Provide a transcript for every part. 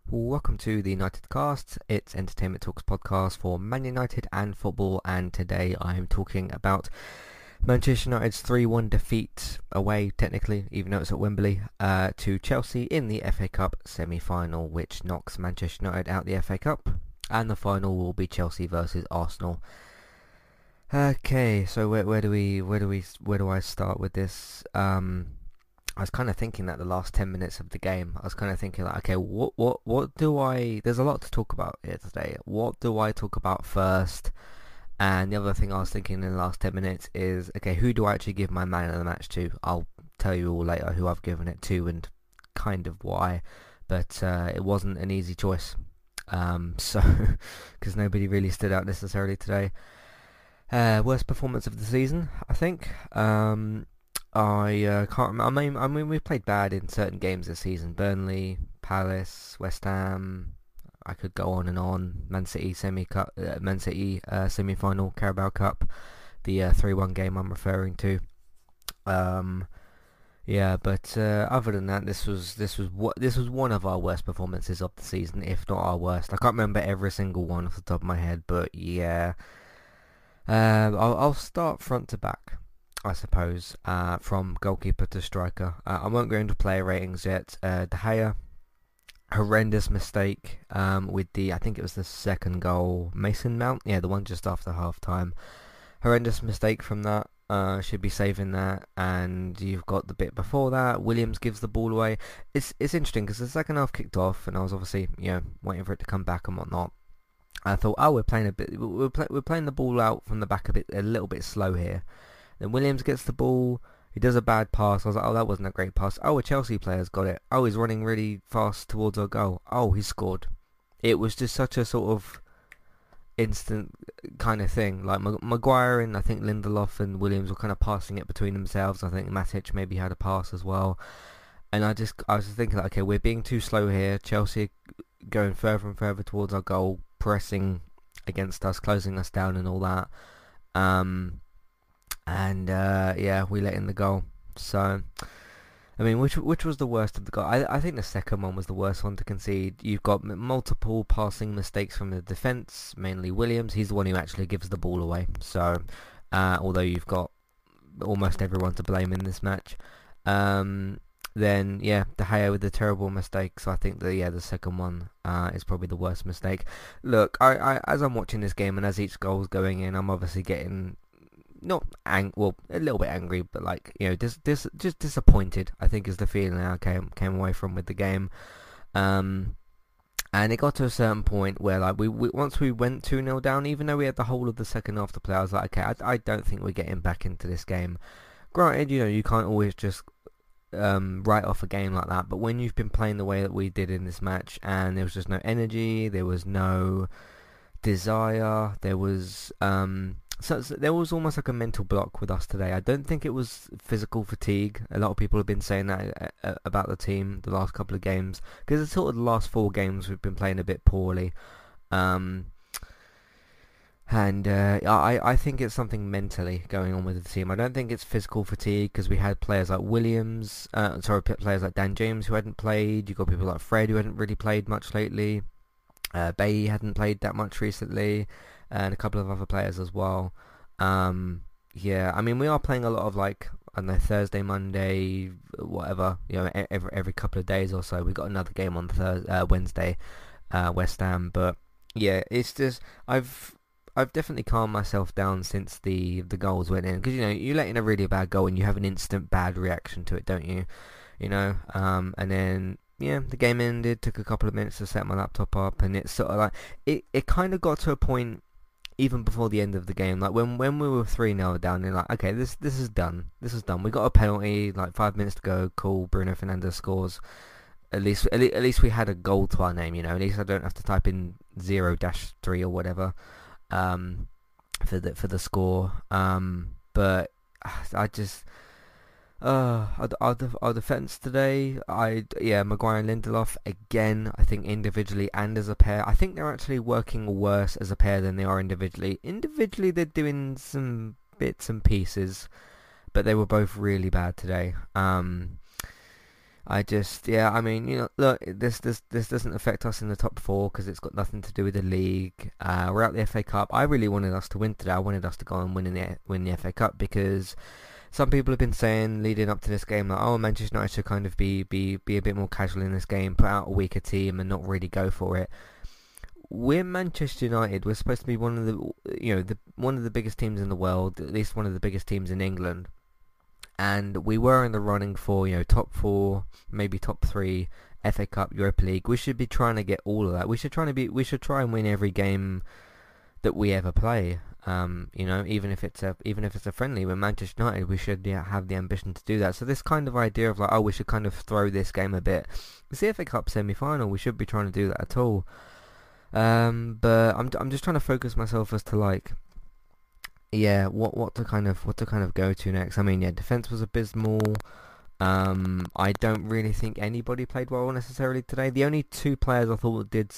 Welcome to the United Cast. It's Entertainment Talks podcast for Man United and football, and today I am talking about Manchester United's 3-1 defeat away, technically, even though it's at Wembley, to Chelsea in the FA Cup semi-final, which knocks Manchester United out the FA Cup, and the final will be Chelsea versus Arsenal. Okay, so where do I start with this? I was kind of thinking that the last 10 minutes of the game, I was kind of thinking like, okay, what do I, there's a lot to talk about here today. What do I talk about first? And the other thing I was thinking in the last 10 minutes is, okay, who do I actually give my man of the match to? I'll tell you all later who I've given it to and kind of why, but it wasn't an easy choice. So, because nobody really stood out necessarily today. Worst performance of the season, I think. I can't remember. I mean, we played bad in certain games this season. Burnley, Palace, West Ham. I could go on and on. Man City semi-final, Carabao Cup, the 3-1 game I'm referring to. Yeah, but other than that, this was one of our worst performances of the season, if not our worst. I can't remember every single one off the top of my head, but yeah. I'll start front to back, I suppose, from goalkeeper to striker. I won't go into player ratings yet. De Gea, horrendous mistake with I think it was the second goal. Mason Mount, yeah, the one just after half time. Horrendous mistake from that. Should be saving that. And you've got the bit before that. Williams gives the ball away. It's interesting because the second half kicked off, and I was obviously waiting for it to come back and whatnot. I thought, oh, we're playing the ball out from the back a little bit slow here. Then Williams gets the ball. He does a bad pass. I was like, oh, that wasn't a great pass. Oh, a Chelsea player's got it. Oh, he's running really fast towards our goal. Oh, he scored. It was just such a sort of instant kind of thing. Like Maguire and I think Lindelof and Williams were kind of passing it between themselves. I think Matic maybe had a pass as well. And I was just thinking, like, okay, we're being too slow here. Chelsea going further and further towards our goal, pressing against us, closing us down and all that. We let in the goal. So, I mean, which was the worst of the goal? I think the second one was the worst one to concede. You've got multiple passing mistakes from the defence, mainly Williams. He's the one who actually gives the ball away. So, although you've got almost everyone to blame in this match. Then, De Gea with the terrible mistake. So I think the second one is probably the worst mistake. Look, I as I'm watching this game and as each goal's going in, I'm obviously getting a little bit angry, but like, just disappointed, I think, is the feeling I came away from with the game. And it got to a certain point where, like, we once we went 2-0 down, even though we had the whole of the second half to play, I was like, okay, I don't think we're getting back into this game. Granted, you can't always just write off a game like that, but when you've been playing the way that we did in this match and there was just no energy, there was no desire, there was so there was almost like a mental block with us today. I don't think it was physical fatigue. A lot of people have been saying that about the team the last couple of games, because it's sort of the last 4 games we've been playing a bit poorly. I think it's something mentally going on with the team. I don't think it's physical fatigue, because we had players like players like Dan James who hadn't played. You've got people like Fred who hadn't really played much lately. Bailly hadn't played that much recently, and a couple of other players as well. I mean, we are playing a lot of, like, I don't know, Thursday, Monday, whatever. Every couple of days or so. We've got another game on Wednesday, West Ham. But yeah, it's just I've definitely calmed myself down since the goals went in, because you let in a really bad goal and you have an instant bad reaction to it, don't you? And then the game ended. Took a couple of minutes to set my laptop up, and it's sort of like it kind of got to a point even before the end of the game, like when we were 3-0 down, and like, okay, this is done. This is done. We got a penalty, like 5 minutes to go. Cool. Bruno Fernandes scores. At least we had a goal to our name. At least I don't have to type in 0-3 or whatever for the score. But I just. Our defence today, Maguire and Lindelof, again, I think individually and as a pair, I think they're actually working worse as a pair than they are individually. Individually, they're doing some bits and pieces, but they were both really bad today. I just, yeah, I mean, look, this doesn't affect us in the top four because it's got nothing to do with the league. We're out the FA Cup. I really wanted us to win today. I wanted us to go and win the FA Cup because some people have been saying leading up to this game that, oh, Manchester United should kind of be a bit more casual in this game, put out a weaker team and not really go for it. We're Manchester United. We're supposed to be one of one of the biggest teams in the world, at least one of the biggest teams in England. And we were in the running for, top four, maybe top three, FA Cup, Europa League. We should be trying to get all of that. We should try and win every game that we ever play. Even if it's a friendly with Manchester United, we should have the ambition to do that. So this kind of idea of like, oh, we should kind of throw this game a bit. It's the FA Cup semi-final. We should be trying to do that at all. But I'm just trying to focus myself as to like, yeah, what to kind of go to next. I mean, yeah, defense was abysmal. I don't really think anybody played well necessarily today. The only two players I thought did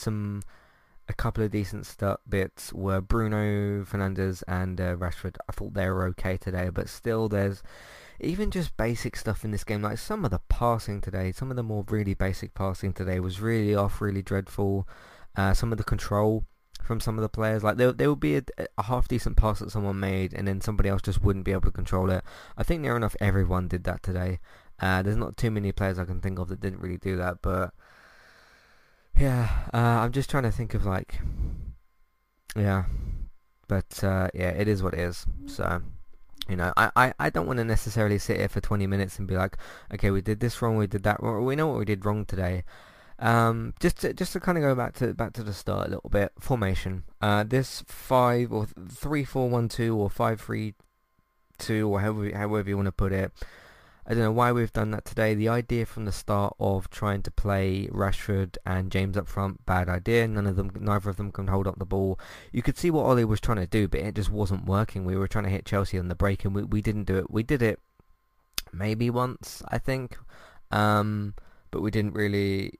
a couple of decent bits were Bruno Fernandes and Rashford. I thought they were okay today, but still, there's even just basic stuff in this game. Like some of the passing today, some of the more really basic passing today was really off, really dreadful. Some of the control from some of the players, like there would be a half decent pass that someone made and then somebody else just wouldn't be able to control it. I think near enough everyone did that today. There's not too many players I can think of that didn't really do that, but yeah, I'm just trying to think of like, yeah, but yeah, it is what it is. So, I don't want to necessarily sit here for 20 minutes and be like, okay, we did this wrong, we did that wrong, we know what we did wrong today. Just to kind of go back to the start a little bit. Formation. This 5 or 3-4-1-2 or 5-3-2 or however you want to put it. I don't know why we've done that today. The idea from the start of trying to play Rashford and James up front, bad idea. Neither of them can hold up the ball. You could see what Ollie was trying to do, but it just wasn't working. We were trying to hit Chelsea on the break, and we didn't do it. We did it maybe once, I think. But we didn't really,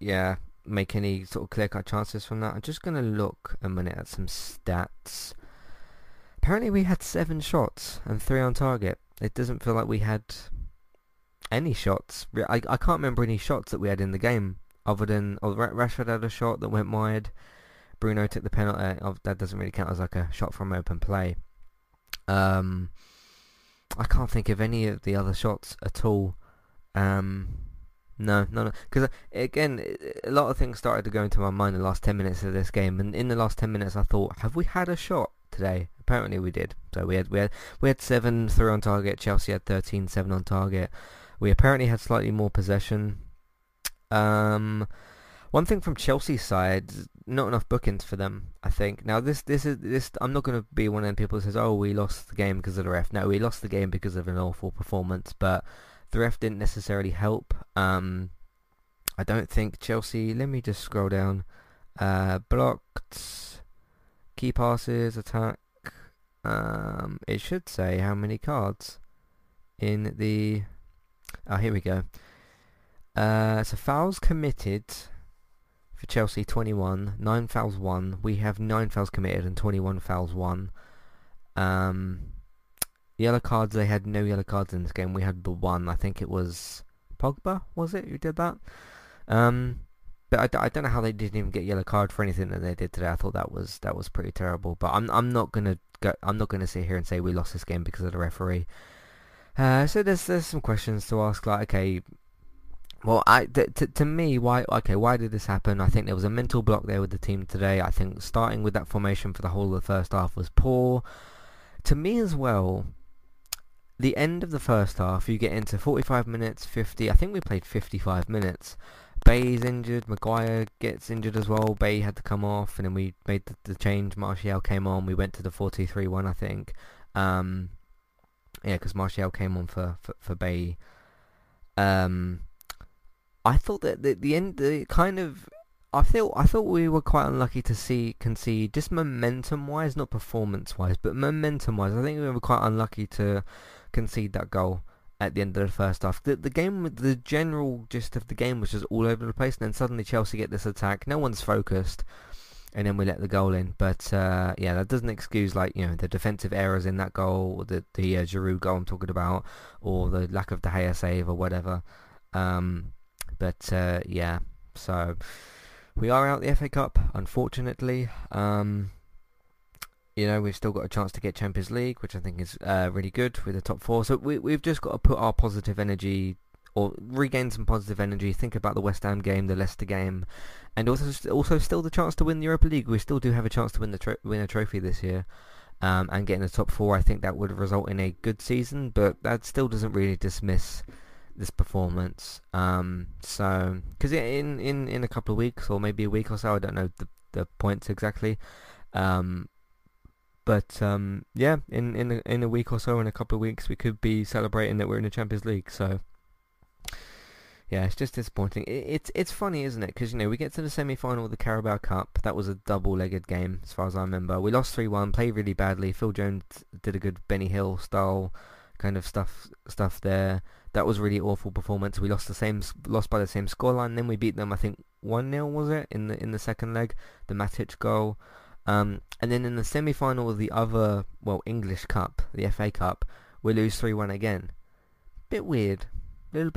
make any sort of clear-cut chances from that. I'm just going to look a minute at some stats. Apparently we had 7 shots and 3 on target. It doesn't feel like we had any shots. I can't remember any shots that we had in the game, other than Rashford had a shot that went wide. Bruno took the penalty. That doesn't really count as like a shot from open play. I can't think of any of the other shots at all. No. Because, again, a lot of things started to go into my mind in the last 10 minutes of this game. And in the last 10 minutes, I thought, have we had a shot today? Apparently we did. So we had 7, 3 on target. Chelsea had 13, 7 on target. We apparently had slightly more possession. One thing from Chelsea's side, not enough bookings for them, I think. Now, this. I'm not going to be one of them people who says, oh, we lost the game because of the ref. No, we lost the game because of an awful performance. But the ref didn't necessarily help. I don't think Chelsea... Let me just scroll down. Blocked. Key passes. Attack. It should say how many cards in the... Oh, here we go. So fouls committed for Chelsea, 21. 9 fouls won. We have 9 fouls committed and 21 fouls won. Yellow cards, they had no yellow cards in this game. We had the one. I think it was Pogba, was it, who did that? But I don't know how they didn't even get yellow card for anything that they did today. I thought that was pretty terrible. But I'm not gonna sit here and say we lost this game because of the referee. So there's some questions to ask. Like, okay, well, to me, why did this happen? I think there was a mental block there with the team today. I think starting with that formation for the whole of the first half was poor. To me as well. The end of the first half, you get into 45 minutes, 50. I think we played 55 minutes. Bay's injured. Maguire gets injured as well. Bay had to come off, and then we made the change. Martial came on. We went to the 4-2-3-1, I think. Because Martial came on for Bay. I thought that the end, I thought we were quite unlucky to concede, just momentum-wise, not performance-wise, but momentum-wise. I think we were quite unlucky to concede that goal at the end of the first half. The game, the general gist of the game was just all over the place, and then suddenly Chelsea get this attack. No one's focused, and then we let the goal in. But that doesn't excuse the defensive errors in that goal, or the Giroud goal I'm talking about, or the lack of De Gea save or whatever. But yeah, so we are out the FA Cup, unfortunately. We've still got a chance to get Champions League, which I think is really good with the top four. So we've just got to put our positive energy, or regain some positive energy, think about the West Ham game, the Leicester game, and also still the chance to win the Europa League. We still do have a chance to win a trophy this year, and get in the top four. I think that would result in a good season, but that still doesn't really dismiss this performance. So because in a couple of weeks, or maybe a week or so, I don't know the points exactly. But yeah, in a week or so, in a couple of weeks, we could be celebrating that we're in the Champions League. So yeah, it's just disappointing. It's funny, isn't it? Because we get to the semi-final of the Carabao Cup. That was a double-legged game, as far as I remember. We lost 3-1, played really badly. Phil Jones did a good Benny Hill style kind of stuff there. That was a really awful performance. We lost by the same scoreline. Then we beat them, I think 1-0 was it in the second leg, the Matic goal. And then in the semi-final of the other, English Cup, the FA Cup, we lose 3-1 again. Bit weird. Well,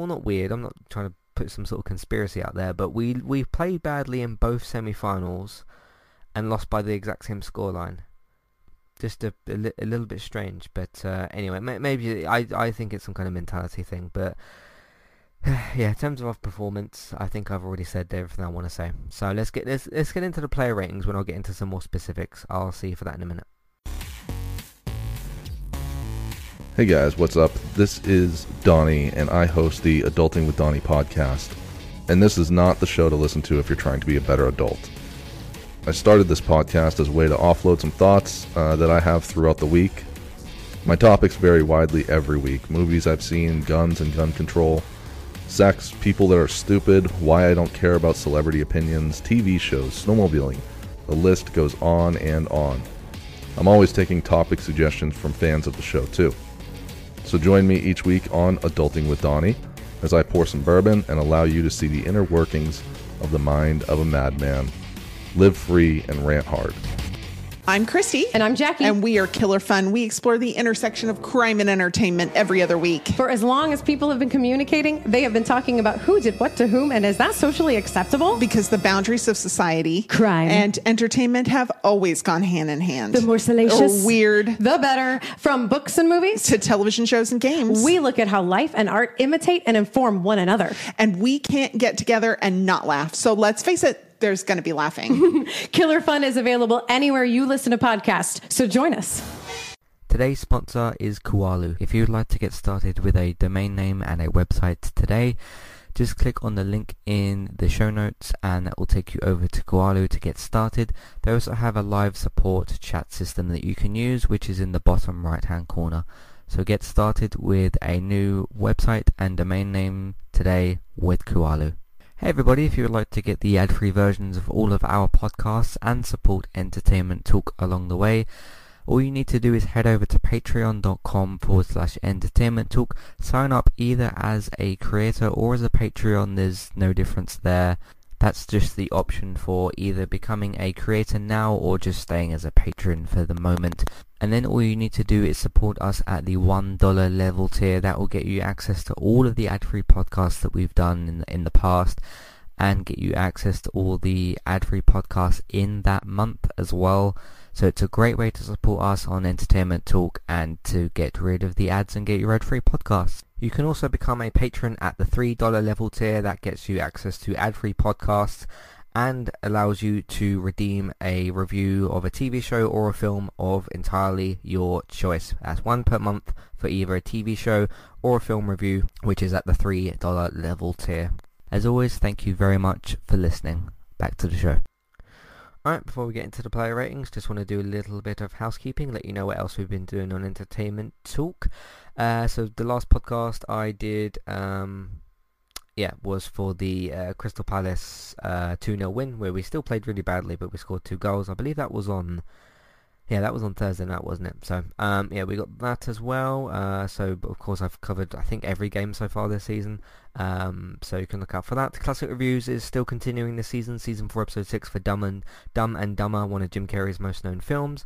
not weird. I'm not trying to put some sort of conspiracy out there, but we played badly in both semi-finals and lost by the exact same scoreline. Just a little bit strange, but anyway, maybe I think it's some kind of mentality thing, but yeah, in terms of our performance, I think I've already said everything I want to say. So let's get into the player ratings. When I'll get into some more specifics, I'll see you for that in a minute. Hey guys, what's up? This is Donnie, and I host the Adulting with Donnie podcast. And this is not the show to listen to if you're trying to be a better adult. I started this podcast as a way to offload some thoughts that I have throughout the week. My topics vary widely every week. Movies I've seen, guns and gun control, sex, people that are stupid, why I don't care about celebrity opinions, TV shows, snowmobiling. The list goes on and on. I'm always taking topic suggestions from fans of the show too. So join me each week on Adulting with Donnie as I pour some bourbon and allow you to see the inner workings of the mind of a madman. Live free and rant hard. I'm Christy. And I'm Jackie. And we are Killer Fun. We explore the intersection of crime and entertainment every other week. For as long as people have been communicating, they have been talking about who did what to whom, and is that socially acceptable? Because the boundaries of society, crime, and entertainment have always gone hand in hand. The more salacious, or weird, the better. From books and movies to television shows and games, we look at how life and art imitate and inform one another. And we can't get together and not laugh. So let's face it, there's going to be laughing. Killer Fun is available anywhere you listen to podcasts, so join us. Today's sponsor is Kualu. If you'd like to get started with a domain name and a website today, just click on the link in the show notes and that will take you over to Kualu to get started. They also have a live support chat system that you can use, which is in the bottom right hand corner. So get started with a new website and domain name today with Kualu. Hey everybody, if you would like to get the ad-free versions of all of our podcasts and support Entertainment Talk along the way, all you need to do is head over to patreon.com/entertainment talk. Sign up either as a creator or as a Patreon. There's no difference there. That's just the option for either becoming a creator now or just staying as a patron for the moment. And then all you need to do is support us at the $1 level tier. That will get you access to all of the ad-free podcasts that we've done in the past, and get you access to all the ad-free podcasts in that month as well. So it's a great way to support us on Entertainment Talk and to get rid of the ads and get your ad-free podcasts. You can also become a patron at the $3 level tier. That gets you access to ad-free podcasts and allows you to redeem a review of a TV show or a film of entirely your choice. That's one per month for either a TV show or a film review, which is at the $3 level tier. As always, thank you very much for listening. Back to the show. Alright, before we get into the player ratings, just want to do a little bit of housekeeping, let you know what else we've been doing on Entertainment Talk. So the last podcast I did was for the Crystal Palace 2-0 win, where we still played really badly, but we scored 2 goals. I believe that was on Yeah, that was on Thursday night, wasn't it? So, yeah, we got that as well. So, of course, I've covered, I think, every game so far this season. So you can look out for that. Classic Reviews is still continuing this season. Season 4, Episode 6 for Dumb and Dumber, one of Jim Carrey's most known films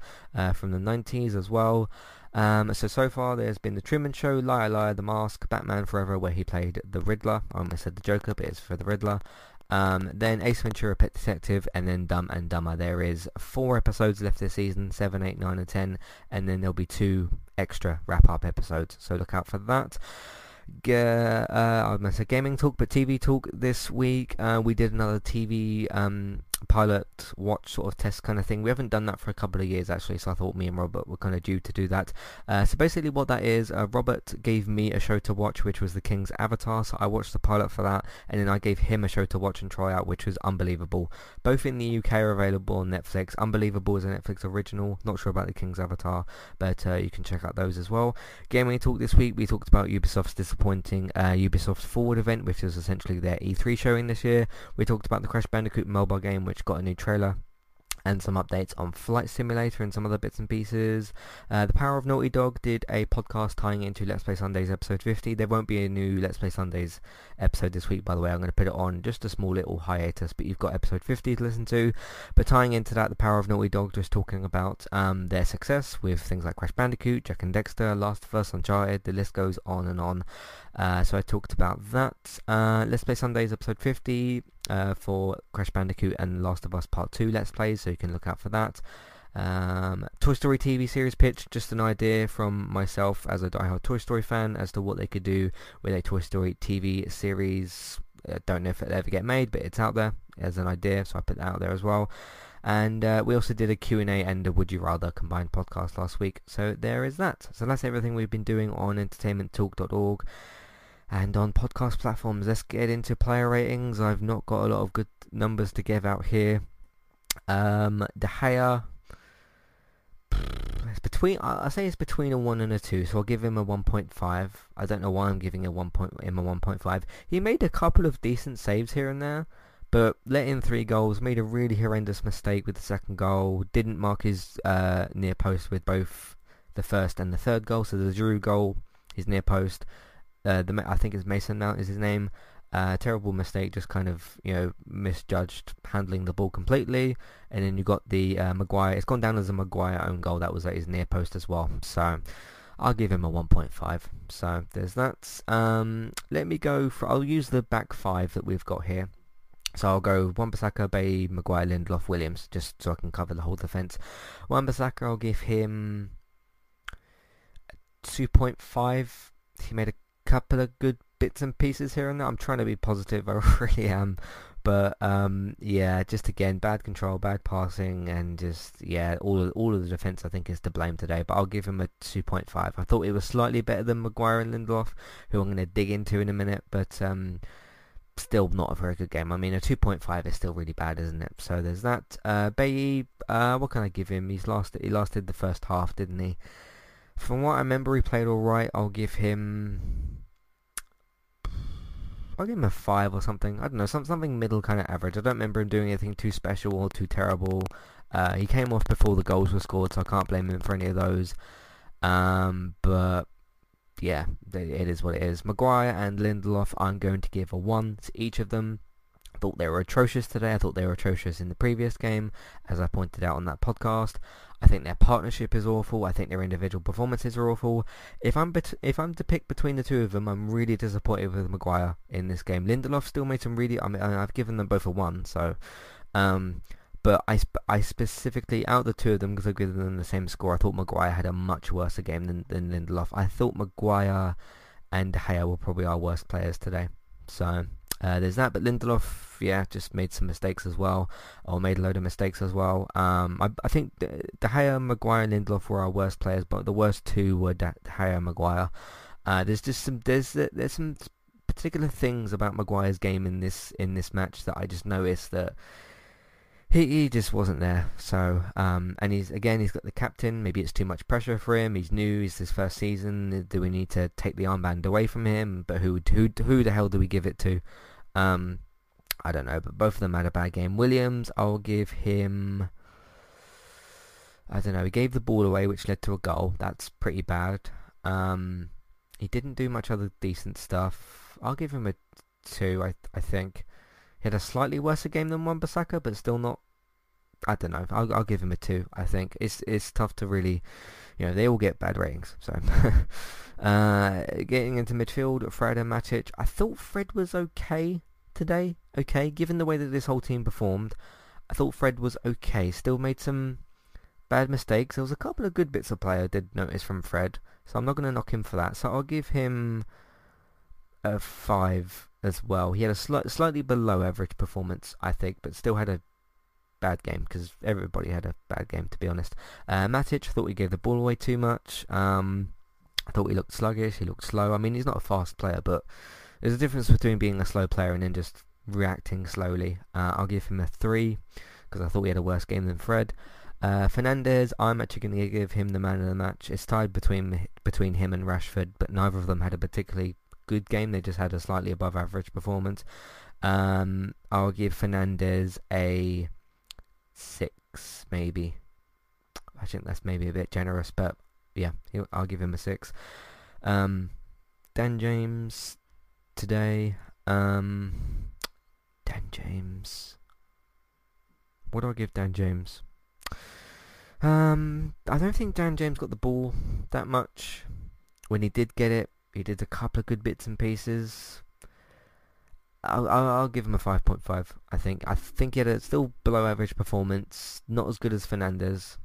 from the 90s as well. So far there's been The Truman Show, Liar Liar, The Mask, Batman Forever, where he played the Riddler. I almost said the Joker, but it's for the Riddler. Then Ace Ventura, Pet Detective, and then Dumb and Dumber. There is 4 episodes left this season, 7, 8, 9, and 10, and then there'll be 2 extra wrap-up episodes, so look out for that. I'm going to say gaming talk, but TV talk this week. We did another TV pilot watch sort of test kind of thing. We haven't done that for a couple of years actually, so I thought me and Robert were kind of due to do that. So basically what that is, Robert gave me a show to watch, which was The King's Avatar, so I watched the pilot for that, and then I gave him a show to watch and try out, which was Unbelievable. Both in the UK are available on Netflix. Unbelievable is a Netflix original, not sure about The King's Avatar, but you can check out those as well. Gaming talk this week, we talked about Ubisoft's disappointing Ubisoft Forward event, which is essentially their E3 showing this year. We talked about the Crash Bandicoot mobile game, which got a new trailer, and some updates on Flight Simulator and some other bits and pieces. The Power of Naughty Dog did a podcast tying into Let's Play Sundays episode 50. There won't be a new Let's Play Sundays episode this week, by the way. I'm going to put it on just a small little hiatus, but you've got episode 50 to listen to. But tying into that, The Power of Naughty Dog, just talking about their success with things like Crash Bandicoot, Jak and Daxter, Last of Us, Uncharted, the list goes on and on. So I talked about that. Let's Play Sundays episode 50 for Crash Bandicoot and Last of Us Part 2 Let's Plays, so you can look out for that. Toy Story TV series pitch, just an idea from myself as a diehard Toy Story fan as to what they could do with a Toy Story TV series. Don't know if it'll ever get made, but it's out there as an idea, so I put that out there as well. And we also did a Q&A and a Would You Rather combined podcast last week, so there is that. So that's everything we've been doing on entertainmenttalk.org and on podcast platforms. Let's get into player ratings. I've not got a lot of good numbers to give out here. De Gea, it's between, I say it's between a 1 and a 2, so I'll give him a 1.5. I don't know why I'm giving him a 1.5. He made a couple of decent saves here and there, but let in 3 goals, made a really horrendous mistake with the second goal, didn't mark his near post with both the first and the third goal, so the Giroud goal, his near post, I think it's Mason Mount is his name. Terrible mistake, just kind of, misjudged handling the ball completely. And then you got the Maguire. It's gone down as a Maguire own goal. That was at his near post as well. So I'll give him a 1.5. So there's that. Let me go for. I'll use the back 5 that we've got here. So I'll go Wan-Bissaka, Bailly, Maguire, Lindelof, Williams, just so I can cover the whole defence. Wan-Bissaka, I'll give him 2.5. He made a couple of good bits and pieces here and there. I'm trying to be positive, I really am, but yeah, just again, bad control, bad passing, and just all of the defence I think is to blame today. But I'll give him a 2.5. I thought it was slightly better than Maguire and Lindelof, who I'm going to dig into in a minute, but still not a very good game. I mean, a 2.5 is still really bad, isn't it? So there's that. Bailly, what can I give him? He lasted the first half, didn't he? From what I remember, he played alright. I'll give him a 5 or something. I don't know, something middle kind of average. I don't remember him doing anything too special or too terrible. He came off before the goals were scored, so I can't blame him for any of those. But yeah, it is what it is. Maguire and Lindelof, I'm going to give a 1 to each of them. I thought they were atrocious today. I thought they were atrocious in the previous game, as I pointed out on that podcast. I think their partnership is awful. I think their individual performances are awful. If I'm to pick between the two of them, I'm really disappointed with Maguire in this game. Lindelof still made some really. I mean, I've given them both a 1. So, but I specifically, out of the two of them, because I've given them the same score, I thought Maguire had a much worse game than Lindelof. I thought Maguire and De Gea were probably our worst players today. So. There's that, but Lindelof, just made some mistakes as well, or made a load of mistakes as well. I think De Gea, Maguire, and Lindelof were our worst players, but the worst 2 were De Gea and Maguire. There's some particular things about Maguire's game in this match that I just noticed that he just wasn't there. So and he's got the captain. Maybe it's too much pressure for him. He's new. It's his first season. Do we need to take the armband away from him? But who the hell do we give it to? I don't know. But both of them had a bad game. Williams, I'll give him I don't know, he gave the ball away, which led to a goal. That's pretty bad. He didn't do much other decent stuff. I'll give him a 2, I think. He had a slightly worse game than Wan-Bissaka, but still not. I don't know. I'll give him a 2. I think it's tough to really, they all get bad ratings. So, getting into midfield, Fred and Matic. I thought Fred was okay today. Okay, given the way that this whole team performed, I thought Fred was okay. Still made some bad mistakes. There was a couple of good bits of play I did notice from Fred, so I'm not going to knock him for that. So I'll give him a 5 as well. He had a slightly below average performance, I think, but still had a bad game, because everybody had a bad game, to be honest. Matic, I thought he gave the ball away too much. I thought he looked sluggish, he looked slow. I mean, he's not a fast player, but there's a difference between being a slow player and then just reacting slowly. I'll give him a 3, because I thought he had a worse game than Fred. Fernandes, I'm actually going to give him the man of the match. It's tied between him and Rashford, but neither of them had a particularly good game. They just had a slightly above average performance. I'll give Fernandes a 6, maybe. I think that's maybe a bit generous, but yeah, I'll give him a 6. Dan James today. Dan James. What do I give Dan James? I don't think Dan James got the ball that much. When he did get it, he did a couple of good bits and pieces. I'll give him a 5.5. I think he had a still below average performance, not as good as Fernandes.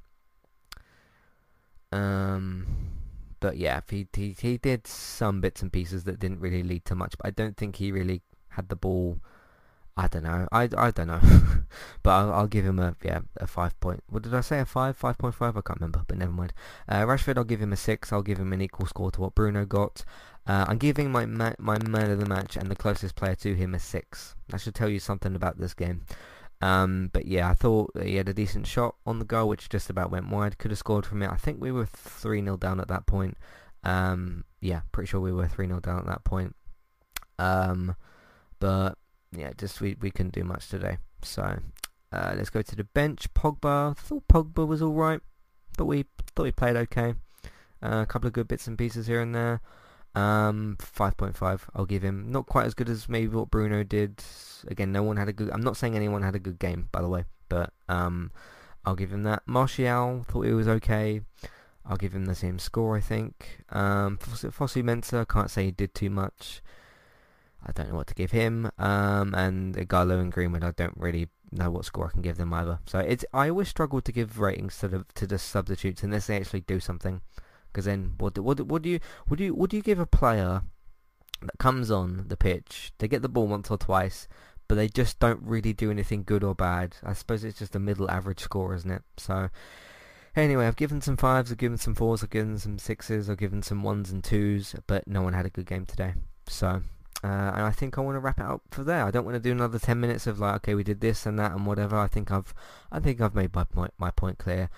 But yeah, he did some bits and pieces that didn't really lead to much. But I don't think he really had the ball. I don't know. I don't know. But I'll give him a 5 point. What did I say? A 5? 5.5? I can't remember, but never mind. Rashford, I'll give him a 6. I'll give him an equal score to what Bruno got. I'm giving my man of the match and the closest player to him a 6. That should tell you something about this game. But yeah, I thought he had a decent shot on the goal, which just about went wide. Could have scored from it. I think we were 3-0 down at that point. Yeah, pretty sure we were 3-0 down at that point. But yeah, just we couldn't do much today. So let's go to the bench. Pogba. I thought Pogba was all right, but we thought he played okay. A couple of good bits and pieces here and there. 5.5. I'll give him. Not quite as good as maybe what Bruno did. Again, no one had a good. I'm not saying anyone had a good game, by the way, but I'll give him that. Martial, thought he was okay. I'll give him the same score, I think. Fosu Mensah, can't say he did too much. I don't know what to give him. And Igalo and Greenwood, I don't really know what score I can give them either. So I always struggle to give ratings to the substitutes unless they actually do something. Because then, what do you give a player that comes on the pitch? They get the ball once or twice, but they just don't really do anything good or bad. I suppose it's just a middle average score, isn't it? So anyway, I've given some 5s, I've given some 4s, I've given some 6s, I've given some 1s and 2s, but no one had a good game today. So and I think I want to wrap it up for there. I don't want to do another 10 minutes of like, okay, we did this and that and whatever. I think I've made my point clear.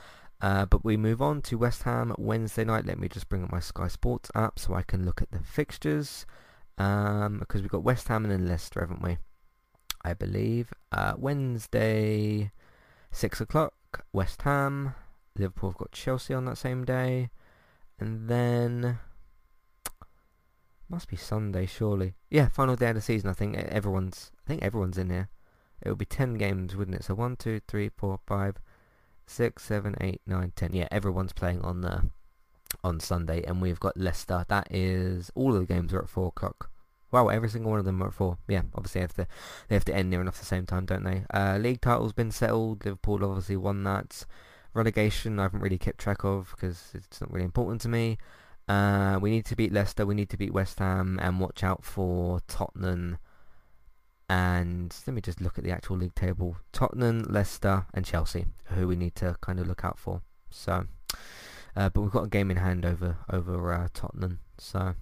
But we move on to West Ham Wednesday night. Let me just bring up my Sky Sports app so I can look at the fixtures. Because we've got West Ham and then Leicester, haven't we? I believe. Wednesday, 6 o'clock, West Ham. Liverpool have got Chelsea on that same day. And then must be Sunday, surely. Yeah, final day of the season. I think everyone's in here. It would be 10 games, wouldn't it? So 1, 2, 3, 4, 5, 6, 7, 8, 9, 10. Yeah, everyone's playing on Sunday, and we've got Leicester. That is all of the games are at 4 o'clock. Wow, every single one of them are at 4. Yeah, obviously they have to end near enough the same time, don't they? League title's been settled. Liverpool obviously won that. Relegation I haven't really kept track of because it's not really important to me. We need to beat Leicester, we need to beat West Ham, and watch out for Tottenham. And let me just look at the actual league table. Tottenham, Leicester and Chelsea, who we need to kind of look out for. So, but we've got a game in hand over Tottenham, so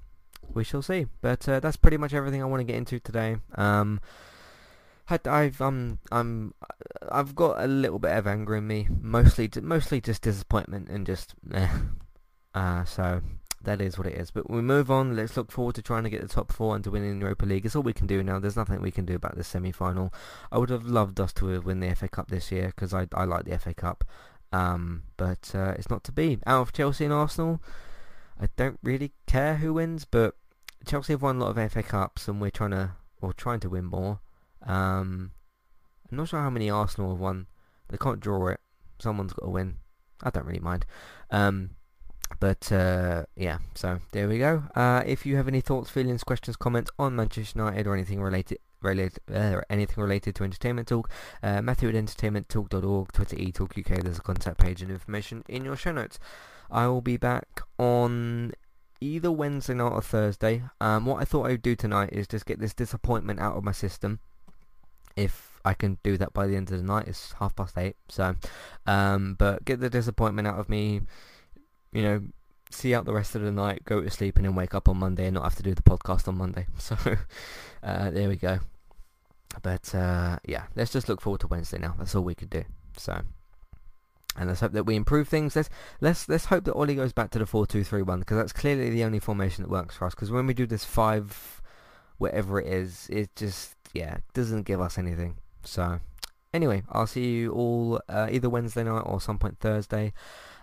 we shall see. But that's pretty much everything I want to get into today. I've got a little bit of anger in me, mostly just disappointment and just so that is what it is. But we move on. Let's look forward to trying to get the top 4 and to winning the Europa League. It's all we can do now. There's nothing we can do about this semi-final. I would have loved us to win the FA Cup this year because I like the FA Cup. But it's not to be. Out of Chelsea and Arsenal, I don't really care who wins, but Chelsea have won a lot of FA Cups, and we're trying to win more. I'm not sure how many Arsenal have won. They can't draw it. Someone's got to win. I don't really mind. But yeah, so there we go. If you have any thoughts, feelings, questions, comments on Manchester United or anything related to Entertainment Talk, Matthew at entertainmenttalk.org, Twitter eTalkUK, there's a contact page and information in your show notes. I will be back on either Wednesday night or Thursday. What I thought I would do tonight is just get this disappointment out of my system. If I can do that by the end of the night, it's 8:30, so but get the disappointment out of me, see out the rest of the night, go to sleep, and then wake up on Monday and not have to do the podcast on Monday. So there we go. But yeah, let's just look forward to Wednesday now. That's all we could do. So, and let's hope that we improve things. Let's hope that Ollie goes back to the 4-2-3-1, because that's clearly the only formation that works for us. Because when we do this 5, whatever it is, it just doesn't give us anything. So anyway, I'll see you all either Wednesday night or some point Thursday.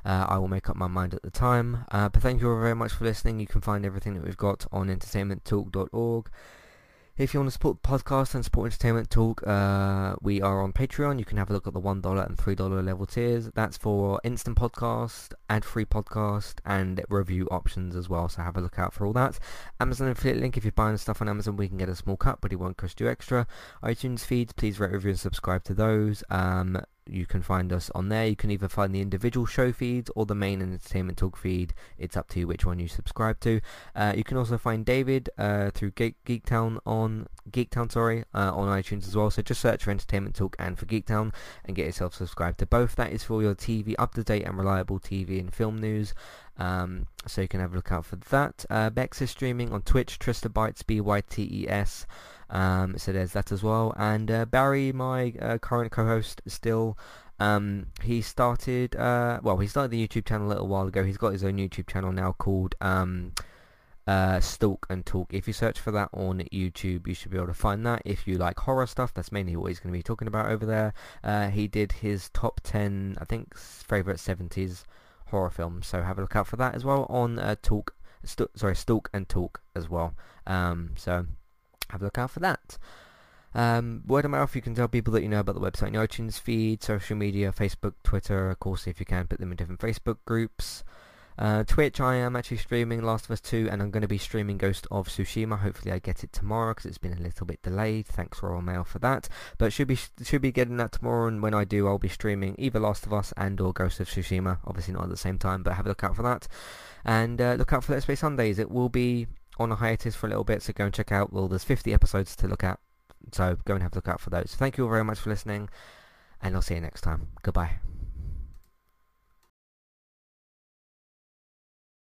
I will make up my mind at the time. But thank you all very much for listening. You can find everything that we've got on entertainmenttalk.org. If you want to support the podcast and support Entertainment Talk, we are on Patreon. You can have a look at the $1 and $3 level tiers. That's for instant podcast, ad-free podcast, and review options as well. So have a look out for all that. Amazon affiliate link. If you're buying stuff on Amazon, we can get a small cut, but it won't cost you extra. iTunes feeds, please rate, review, and subscribe to those. You can find us on there. You can either find the individual show feeds or the main Entertainment Talk feed. It's up to you which one you subscribe to. You can also find David through Geektown on iTunes as well. So just search for Entertainment Talk and for Geektown and get yourself subscribed to both. That is for your TV, up-to-date and reliable TV and film news. So you can have a look out for that. Bex is streaming on Twitch, Trista Bytes, BYTES. So there's that as well. And Barry, my current co-host, still, he started the YouTube channel a little while ago. He's got his own YouTube channel now called Stalk and Talk. If you search for that on YouTube, you should be able to find that. If you like horror stuff, that's mainly what he's going to be talking about over there. He did his top 10, I think, favourite 70s horror films. So have a look out for that as well on Stalk and Talk as well. So have a look out for that. Word of mouth, you can tell people that you know about the website and your iTunes feed, social media, Facebook, Twitter, of course, if you can, put them in different Facebook groups. Twitch, I am actually streaming Last of Us 2, and I'm going to be streaming Ghost of Tsushima. Hopefully I get it tomorrow, because it's been a little bit delayed. Thanks Royal Mail for that. But should be getting that tomorrow, and when I do, I'll be streaming either Last of Us and or Ghost of Tsushima. Obviously not at the same time, but have a look out for that. And look out for Let's Play Sundays. It will be on a hiatus for a little bit, so go and check out. Well, there's 50 episodes to look at, so go and have a look out for those. Thank you all very much for listening, and I'll see you next time. Goodbye.